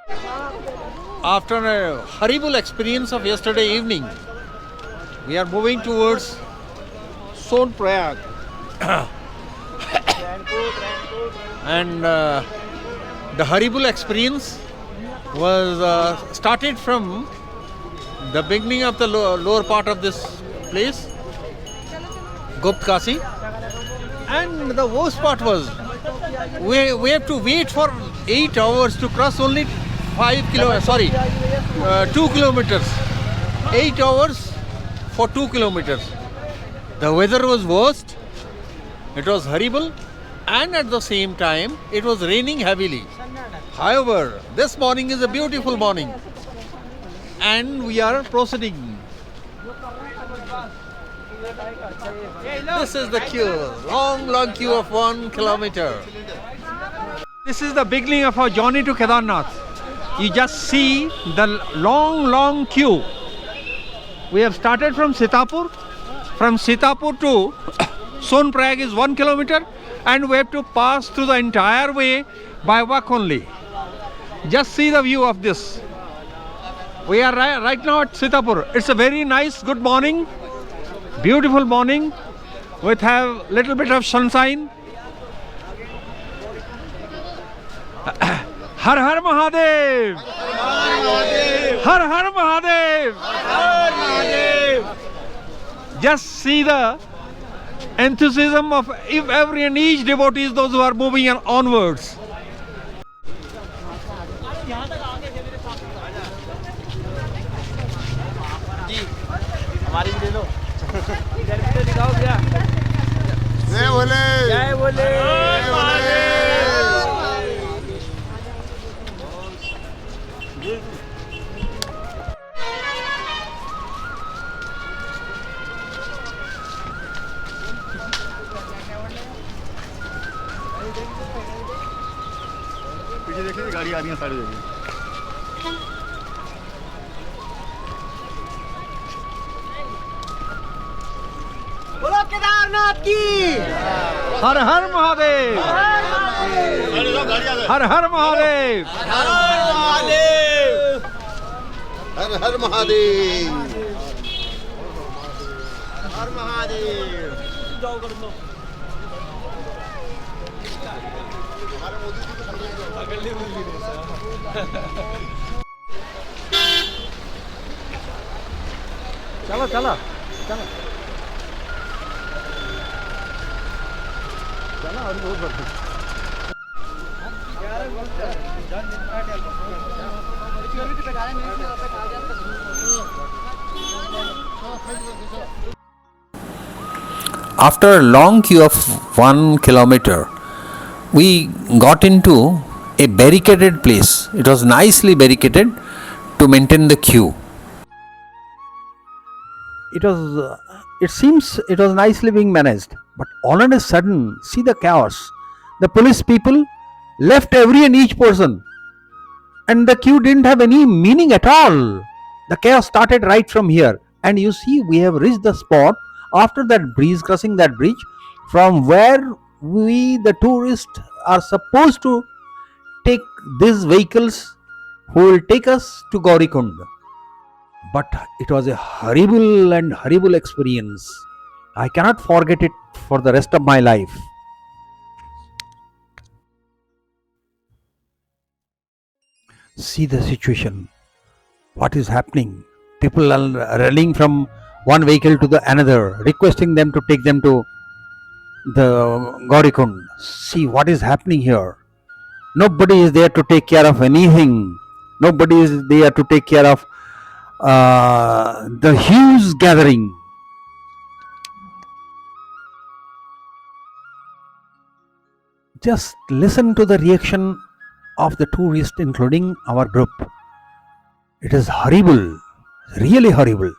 After a horrible experience of yesterday evening, we are moving towards Sonprayag. And the horrible experience was started from the beginning of the lower part of this place, Guptkasi. And the worst part was we have to wait for 8 hours to cross only 2 kilometers. 8 hours for 2 kilometers. The weather was worst. It was horrible, and at the same time it was raining heavily. However, this morning is a beautiful morning and we are proceeding. This is the queue, long queue of 1 kilometer. This is the beginning of our journey to Kedarnath. You just see the long queue. We have started from Sitapur. From Sitapur to Sonprayag is 1 kilometer, and we have to pass through the entire way by walk only. Just see the view of this. We are right now at Sitapur. It's a very nice, good morning, beautiful morning with have little bit of sunshine. Har Har Mahadev! Har Har Mahadev! Just see the enthusiasm of every and each devotees, those who are moving onwards. हमारी भी ले लो इधर video दिखाओ भैया जय भोले जय भोले पीछे देखिए गाड़ी आ रही है सारी जगह बोलो केदारनाथ की हर हर महादेव हर हर महादेव हर महादेव हर हर महादेव हर महादेव जाओ कर दो हमारे मोदी जी को अगले मोदी ने चलो चलो चलो After a long queue of 1 kilometer, we got into a barricaded place. It was nicely barricaded to maintain the queue. It seems it was nicely being managed, but all of a sudden, see the chaos. The police people left every and each person, and the queue didn't have any meaning at all. The chaos started right from here, and you see we have reached the spot after that bridge, crossing that bridge, from where we the tourists are supposed to take these vehicles who will take us to Gaurikund. But it was a horrible experience. I cannot forget it for the rest of my life. See the situation. What is happening? People are running from one vehicle to the another, requesting them to take them to the Gaurikund. See what is happening here. Nobody is there to take care of anything. Nobody is there to take care of the huge gathering. Just listen to the reaction of the tourists, including our group. It is horrible, really horrible.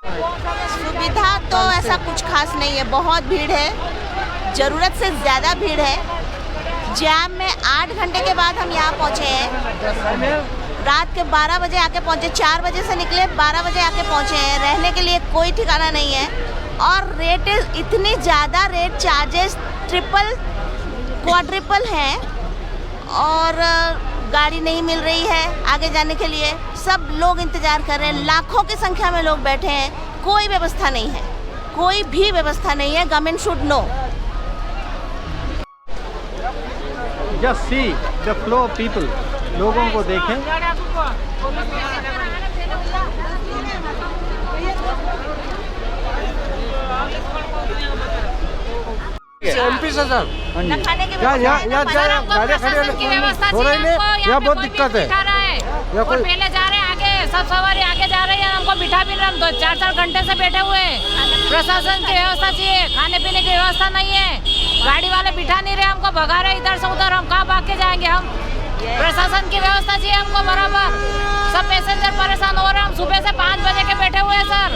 सुविधा तो ऐसा कुछ खास नहीं है, बहुत भीड़ है, ज़रूरत से ज़्यादा भीड़ है। जाम में 8 घंटे के बाद हम यहाँ पहुँचे हैं। रात के 12 बजे आके पहुँचे, 4 बजे से निकले, 12 बजे आके पहुँचे हैं। रहने के लिए कोई ठिकाना नहीं है और रेट इतनी ज़्यादा रेट चार्जेस ट्रिपल क्वाड्रिपल हैं और गाड़ी नहीं मिल रही है आगे जाने के लिए। सब लोग इंतजार कर रहे हैं, लाखों की संख्या में लोग बैठे हैं, कोई व्यवस्था नहीं है, कोई भी व्यवस्था नहीं है। Government should know. Just see the flow of people. लोगों को देखें। एमपी से सर खाने की यहाँ गाड़ी खड़ी की व्यवस्था हो रही चाहिए हमको, है, यहाँ यहाँ पे बहुत कोई भी दिक्कत है। बिठा रहा है यहाँ और कोई पहले जा रहे हैं आगे, सब सवारी आगे जा रही है, हमको बिठा भी नहीं रहे। 4-4 घंटे से बैठे हुए हैं। प्रशासन की व्यवस्था चाहिए, खाने पीने की व्यवस्था नहीं है, गाड़ी वाले बिठा नहीं रहे, हमको भगा रहे इधर से उधर। हम कहाँ भाग के जाएंगे? हम प्रशासन की व्यवस्था चाहिए हमको बराबर। सब पैसेंजर परेशान हो रहे हैं। हम सुबह से 5 बजे के बैठे हुए हैं सर।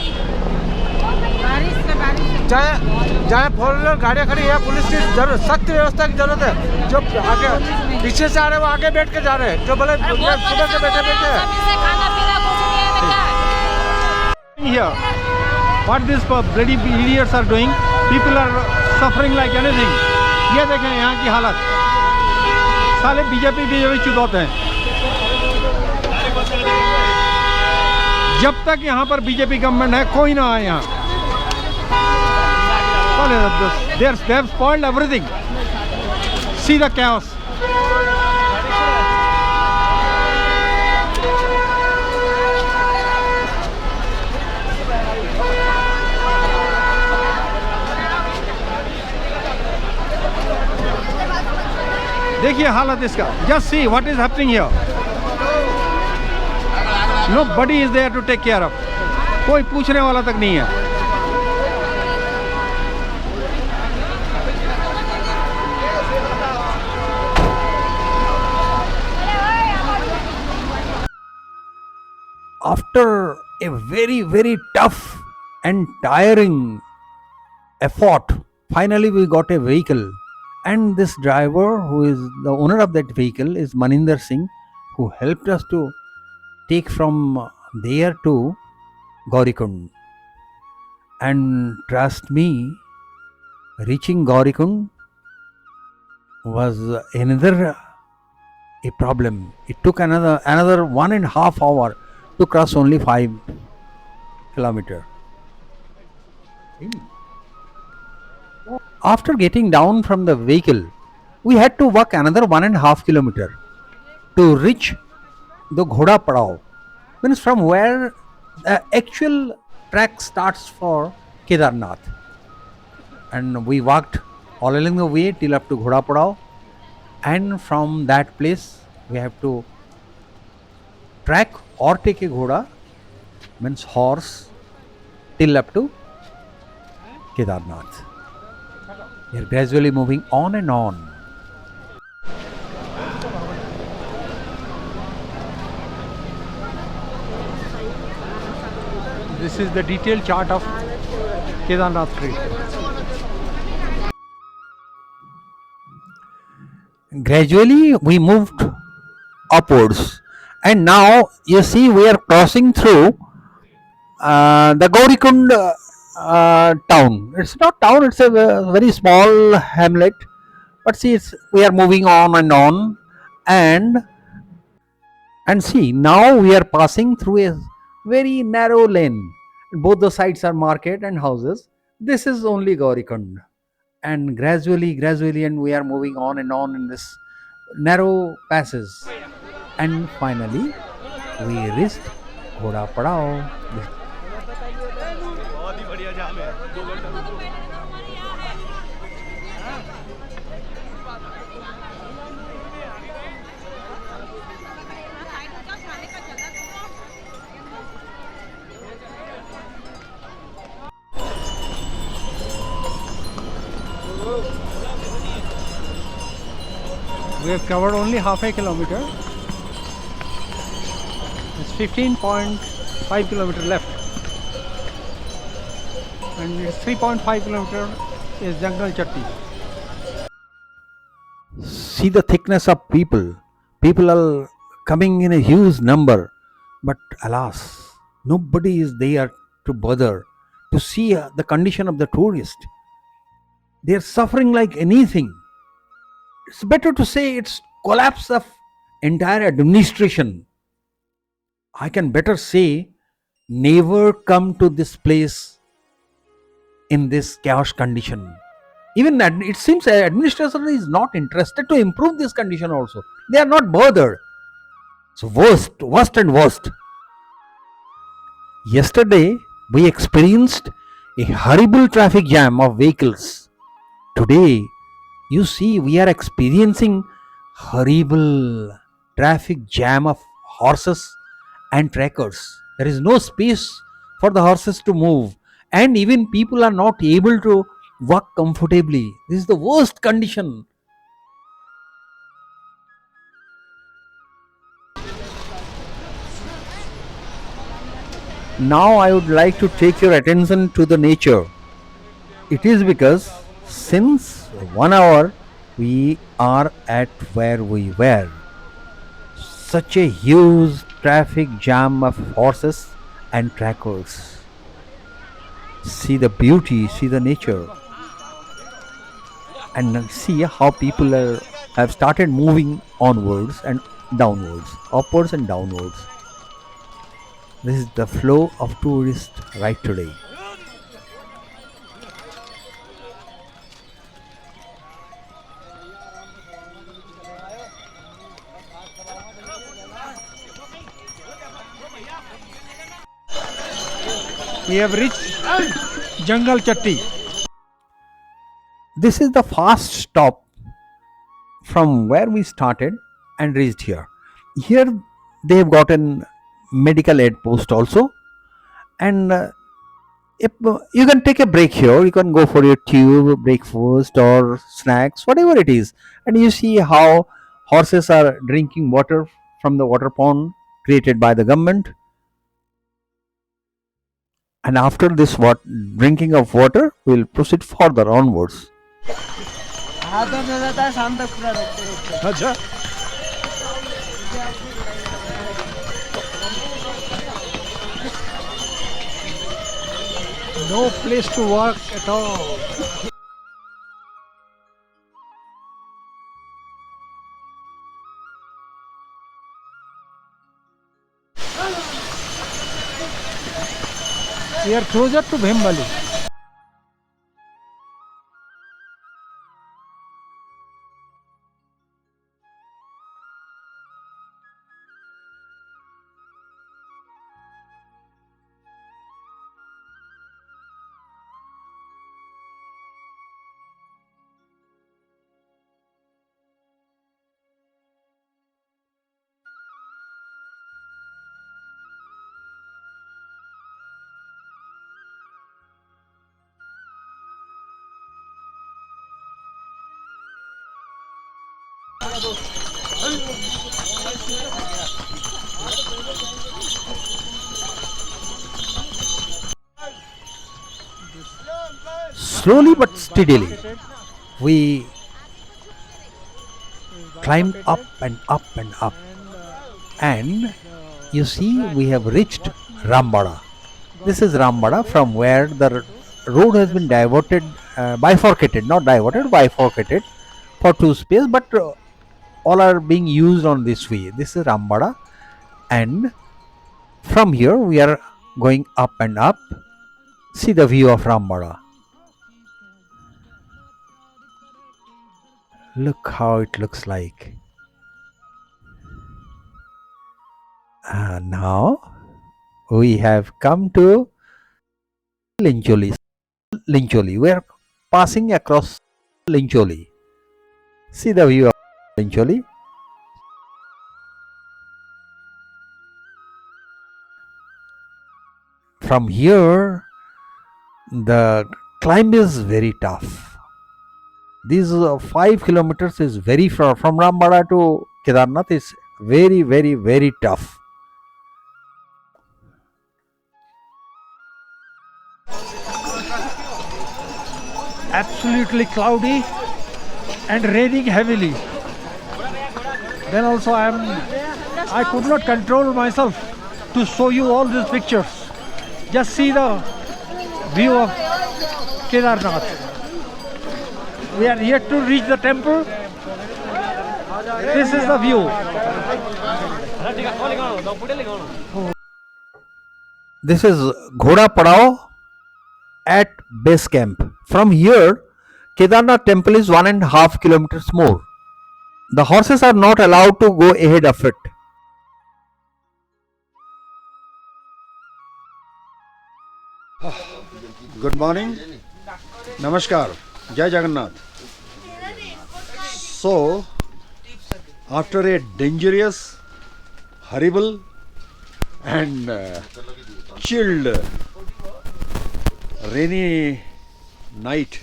जहाँ 4 गाड़ियाँ खड़ी है, पुलिस की सख्त व्यवस्था की जरूरत है। जो आगे पीछे से आ रहे हैं वो आगे बैठ के जा रहे हैं, जो बोले सुबह से बैठे बैठे हैं। खाना पीना कुछ नहीं है क्या? Here, what these bloody idiots are doing, people are suffering like anything. ये देखें यहाँ की हालत, साले बीजेपी चुदौते हैं। जब तक यहाँ पर बीजेपी गवर्नमेंट है, कोई ना आए यहाँ। They have spoiled everything. See the chaos. देखिए हालत इसका। Just see what is happening here. Nobody is there to take care of. कोई पूछने वाला तक नहीं है। After a very, very tough and tiring effort, finally we got a vehicle. And this driver, who is the owner of that vehicle, is Maninder Singh, who helped us to take from there to Gaurikund. And trust me, reaching Gaurikund was another a problem. It took another 1.5 hours to cross only 5 kilometers. After getting down from the vehicle, we had to walk another 1.5 kilometers to reach the Ghoda Padao, means from where the actual track starts for Kedarnath. And we walked all along the way till up to Ghoda Padao, and from that place we have to track or take a ghoda, means horse, till up to Kedarnath. We are gradually moving on and on. This is the detailed chart of Kedarnath tree. Gradually we moved upwards, and now you see we are crossing through the Gaurikund town. It's not town, it's a very small hamlet, but see, we are moving on, and see, now we are passing through a very narrow lane. Both the sides are market and houses. This is only Gaurikund, and gradually, and we are moving on and on in this narrow passage, and finally we reached Ghoda Padao. We have covered only half a kilometer. It's 15.5 kilometer left, and it's 3.5 kilometer is Jungle Chatti. See the thickness of people. People are coming in a huge number, but alas, nobody is there to bother to see the condition of the tourist. They are suffering like anything. It's better to say it's collapse of entire administration. I can better say, never come to this place in this chaos condition. Even it seems administration is not interested to improve this condition also. They are not bothered. So worst and worst. Yesterday we experienced a horrible traffic jam of vehicles. Today you see we are experiencing horrible traffic jam of horses and trackers. There is no space for the horses to move, and even people are not able to walk comfortably. This is the worst condition. Now I would like to take your attention to the nature. It is because since 1 hour we are at where we were. Such a huge traffic jam of horses and trackers. See the beauty, see the nature, and see how people have started moving onwards and downwards, upwards and downwards. This is the flow of tourists right today. We have reached Jungle Chatti. This is the fast stop from where we started and reached here. Here they have gotten medical aid post also, and if you can take a break here, you can go for your tube, breakfast or snacks, whatever it is, and you see how horses are drinking water from the water pond created by the government. And after this drinking of water, we will proceed further onwards. No place to walk at all. We are closer to Bhimali. Slowly but steadily, we climbed up and up and up, and you see we have reached Rambada. This is Rambada, from where the road has been diverted, bifurcated, not diverted, bifurcated for two space, but all are being used on this way. This is Rambada, and from here we are going up and up. See the view of Rambada. Look how it looks like. Now we have come to Lincholi. We are passing across Lincholi. See the view of Lincholi. From here, the climb is very tough. These 5 kilometers is very far. From Rambada to Kedarnath is very, very, very tough. Absolutely cloudy and raining heavily. Then also I could not control myself to show you all these pictures. Just see the view of Kedarnath. We are yet to reach the temple. This is the view. This is Ghoda Padao at base camp. From here, Kedarnath temple is 1.5 kilometers more. The horses are not allowed to go ahead of it. Good morning. Namaskar. Jai Jagannath. So, after a dangerous, horrible and chilled rainy night,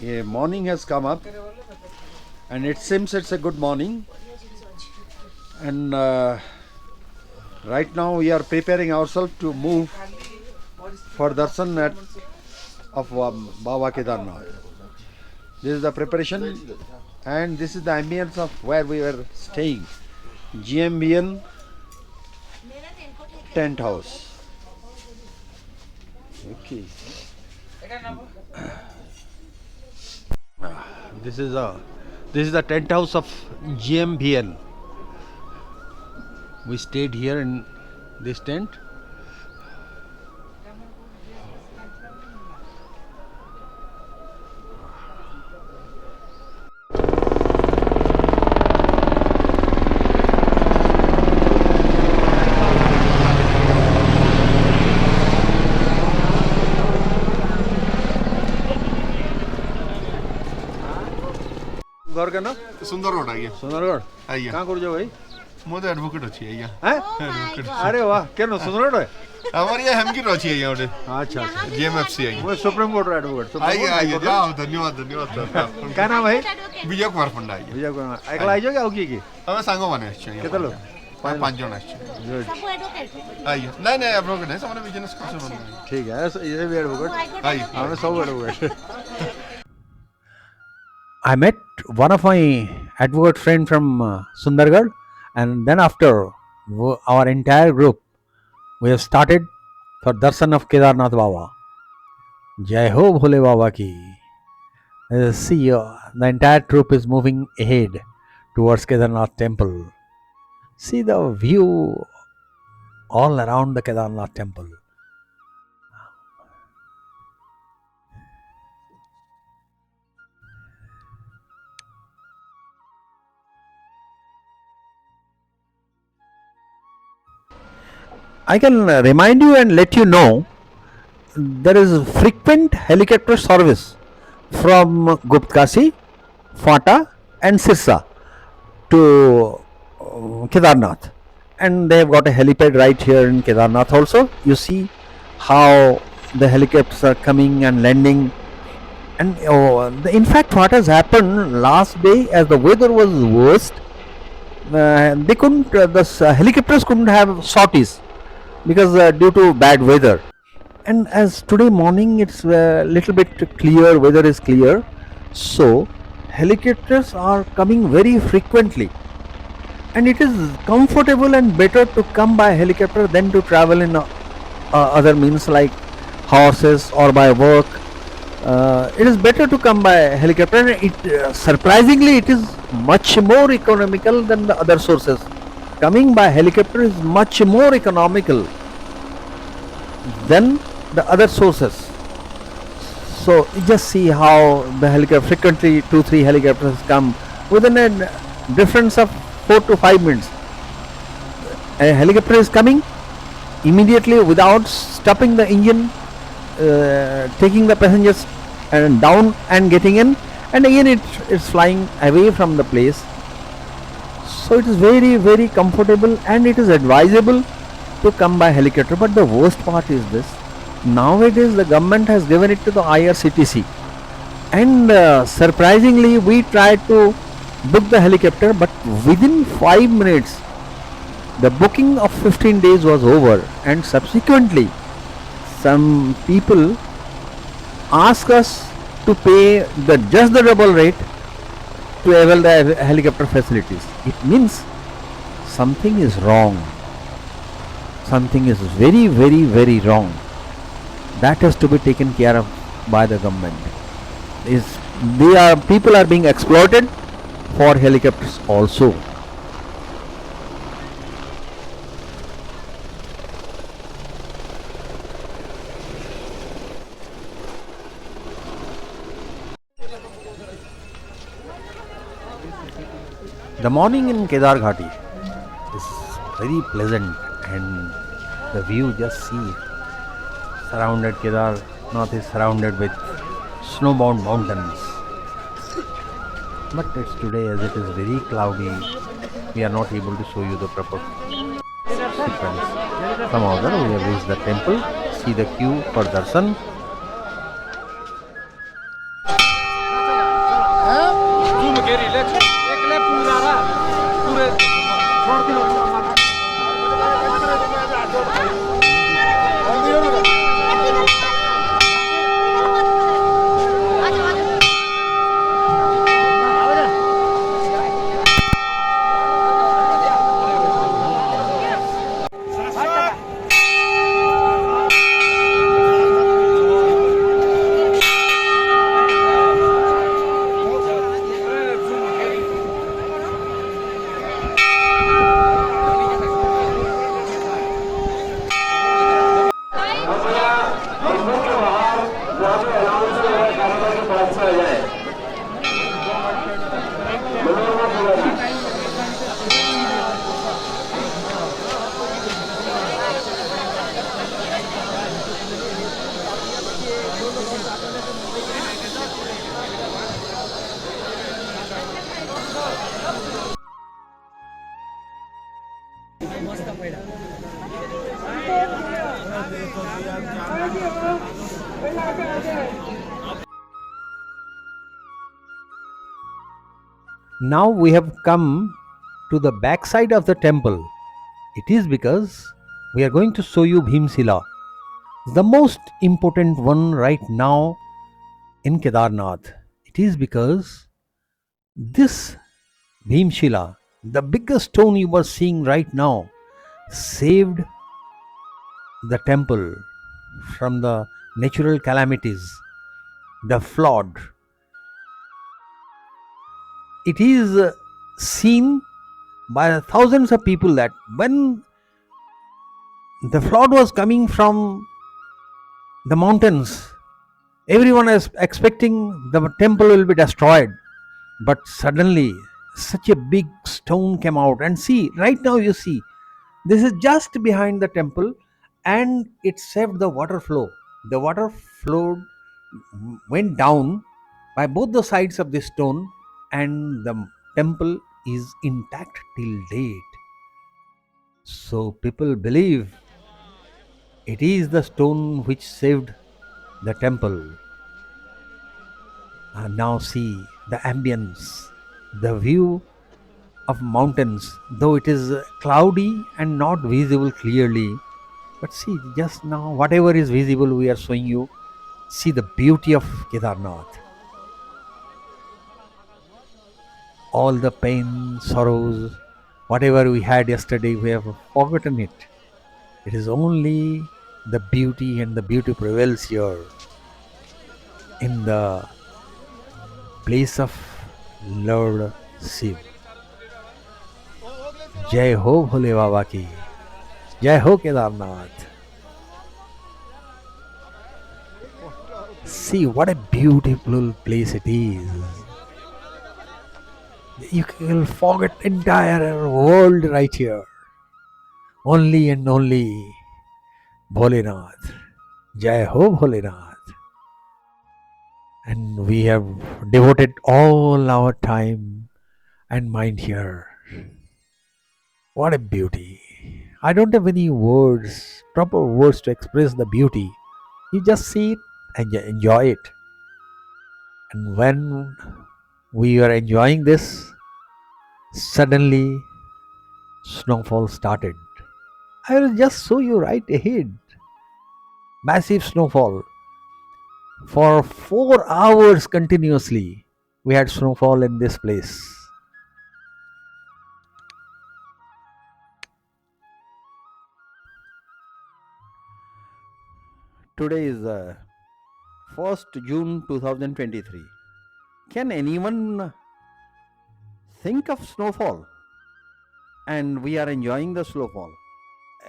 a morning has come up, and it seems it's a good morning. And right now we are preparing ourselves to move for darshan of Baba Kedarnath. This is the preparation, and this is the ambience of where we were staying. GMBN tent house. Okay. This is the tent house of GMBN. We stayed here in this tent. घर का ना सुंदर road आइए सुंदरगढ़ आइए कहाँ कर जाओ भाई मोदे एडवोकेट अच्छी है हैं अरे वाह क्या ना सुंदरगढ़ है हमारी ये हमकी अच्छी है यहाँ अच्छा अच्छा जीएमएफसी आई मैं सुप्रीम कोर्ट एडवोकेट आइए आइए जाओ धन्यवाद धन्यवाद क्या नाम है विजय कुमार पंडा आइए विजय कुमार एकला आइजो क्या होगी की हमें सांगो माने अच्छे कितना लोग पांच जन अच्छे आइए नहीं नहीं एडवोकेट है सामने बिजनेस कर सकते ठीक है ये भी एडवोकेट आइए हमें सब advocate I met one of my advocate friend from Sundargarh, and then after our entire group we have started for darshan of Kedarnath Baba. Jai Ho Bhole Baba ki. See, the entire troop is moving ahead towards Kedarnath temple. See the view all around the Kedarnath temple. I can remind you and let you know there is frequent helicopter service from Guptkasi, Fata and Sirsa to Kedarnath, and they have got a helipad right here in Kedarnath also. You see how the helicopters are coming and landing, and in fact what has happened last day, as the weather was worst, they couldn't the helicopters couldn't have sorties because due to bad weather. And as today morning it's a little bit clear, weather is clear, so helicopters are coming very frequently, and it is comfortable and better to come by helicopter than to travel in other means like horses or by walk. It is better to come by helicopter. It surprisingly it is much more economical than the other sources. Coming by helicopter is much more economical than the other sources. So you just see how the helicopter frequently 2-3 helicopters come within a difference of 4 to 5 minutes. A helicopter is coming immediately without stopping the engine, taking the passengers and down and getting in, and again it's flying away from the place. So it is very, very comfortable, and it is advisable to come by helicopter. But the worst part is this: nowadays the government has given it to the IRCTC, and surprisingly we tried to book the helicopter, but within 5 minutes the booking of 15 days was over, and subsequently some people ask us to pay just the double rate to avail the helicopter facilities. It means something is wrong. Something is very, very, very wrong. That has to be taken care of by the government. People are being exploited for helicopters also. The morning in Kedar Ghati is very pleasant, and the view, just see, surrounded, Kedarnath is surrounded with snowbound mountains. But it's today, as it is very cloudy, we are not able to show you the proper sequence. Somehow we have reached the temple, see the queue for darshan. Now we have come to the backside of the temple. It is because we are going to show you Bhimshila, the most important one right now in Kedarnath. It is because this Bhimshila, the biggest stone you are seeing right now, saved the temple from the natural calamities, the flood. It is seen by thousands of people that when the flood was coming from the mountains, everyone is expecting the temple will be destroyed. But suddenly such a big stone came out, and see, right now you see, this is just behind the temple, and it saved the water flow. The water flowed, went down by both the sides of this stone, and the temple is intact till date. So people believe it is the stone which saved the temple. And now see the ambience, the view of mountains, though it is cloudy and not visible clearly. But see, just now, whatever is visible, we are showing you. See the beauty of Kedarnath. All the pain, sorrows, whatever we had yesterday, we have forgotten it. It is only the beauty, and the beauty prevails here in the place of Lord Shiv. Jai Ho Bhole Baba ki, Jai Ho Kedarnath. See what a beautiful place it is. You will forget entire world right here. Only and only Bholenath. Jai Ho Bholenath. And we have devoted all our time and mind here. What a beauty. I don't have any words, proper words to express the beauty. You just see it and enjoy it. And when we are enjoying this, suddenly snowfall started. I will just show you right ahead. Massive snowfall. For 4 hours continuously, we had snowfall in this place. Today is 1st June 2023. Can anyone think of snowfall, and we are enjoying the snowfall.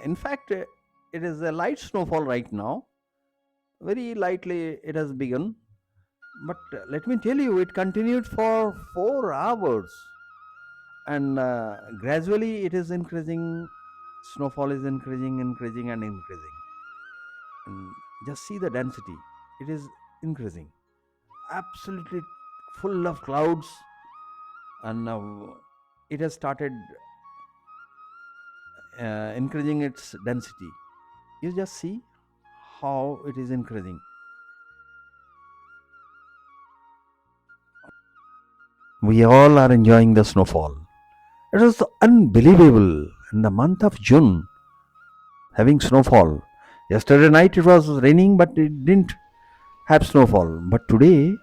In fact, it is a light snowfall right now. Very lightly it has begun, but let me tell you, it continued for 4 hours, and gradually it is increasing. Snowfall is increasing, increasing, and increasing. And just see the density; it is increasing, absolutely full of clouds, and now it has started increasing its density. You just see how it is increasing. We all are enjoying the snowfall. It was unbelievable in the month of June having snowfall. Yesterday night it was raining, but it didn't have snowfall. But today,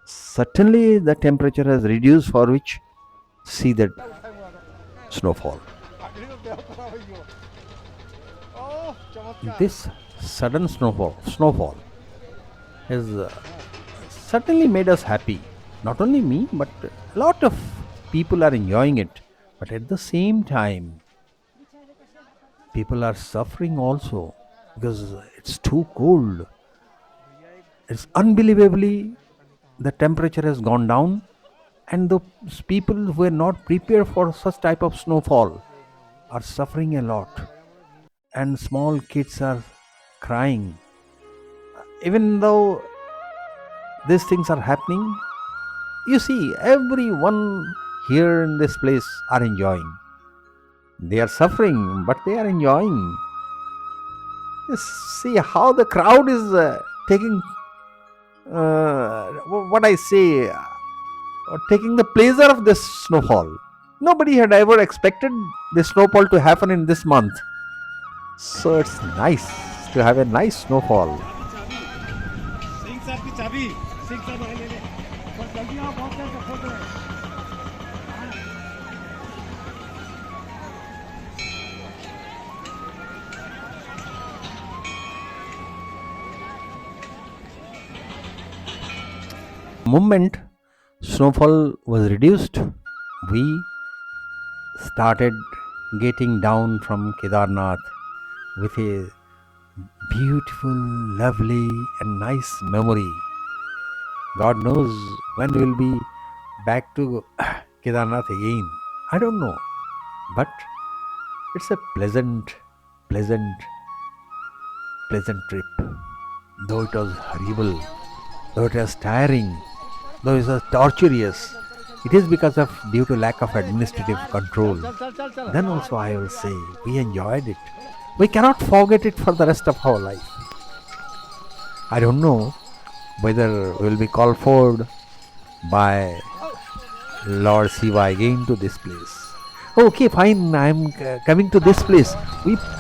certainly the temperature has reduced, for which see that snowfall. This sudden snowfall has certainly made us happy. Not only me, but a lot of people are enjoying it. But at the same time, people are suffering also because it's too cold. It's unbelievably the temperature has gone down, and those people who are not prepared for such type of snowfall are suffering a lot, and small kids are crying. Even though these things are happening, you see, everyone here in this place are enjoying. They are suffering, but they are enjoying. Just see how the crowd is taking what I say, taking the pleasure of this snowfall. Nobody had ever expected this snowfall to happen in this month. So it's nice to have a nice snowfall. Moment snowfall was reduced, we started getting down from Kedarnath with a beautiful, lovely, and nice memory. God knows when we will be back to Kedarnath again. I don't know, but it's a pleasant trip. Though it was horrible, though it was tiring, though it was torturous, it is because of due to lack of administrative control. Then also I will say we enjoyed it. We cannot forget it for the rest of our life. I don't know whether we will be called forward by Lord Shiva again to this place. Okay, fine, I am coming to this place.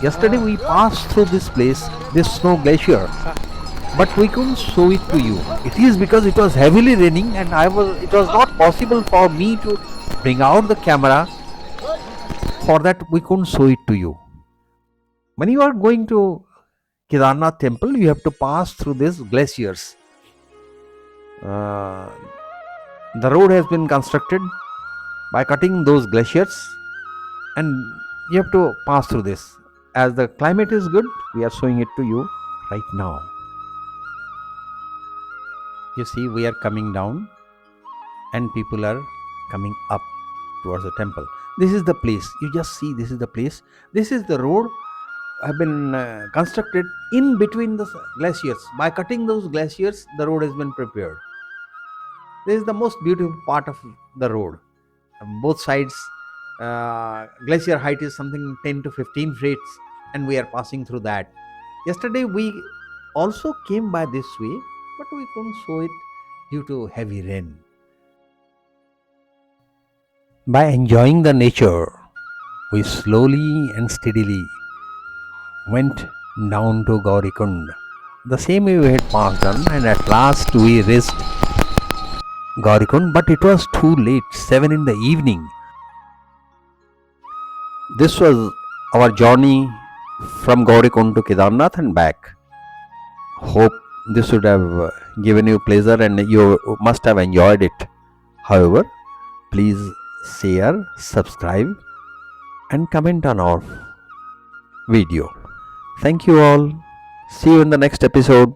Yesterday we passed through this place, this snow glacier, but we couldn't show it to you. It is because it was heavily raining, and it was not possible for me to bring out the camera. For that we couldn't show it to you. When you are going to Kedarnath temple, you have to pass through these glaciers. The road has been constructed by cutting those glaciers, and you have to pass through this. As the climate is good, we are showing it to you right now. You see, we are coming down and people are coming up towards the temple. This is the place. You just see, this is the place. This is the road have been constructed in between the glaciers. By cutting those glaciers, the road has been prepared. This is the most beautiful part of the road. Both sides, glacier height is something 10 to 15 feet, and we are passing through that. Yesterday we also came by this way, but we couldn't show it due to heavy rain. By enjoying the nature, we slowly and steadily went down to Gaurikund. The same way we had passed on, and at last we reached Gaurikund, but it was too late, 7 in the evening. This was our journey from Gaurikund to Kedarnath and back. Hope this would have given you pleasure and you must have enjoyed it. However, please share, subscribe and comment on our video. Thank you all. See you in the next episode.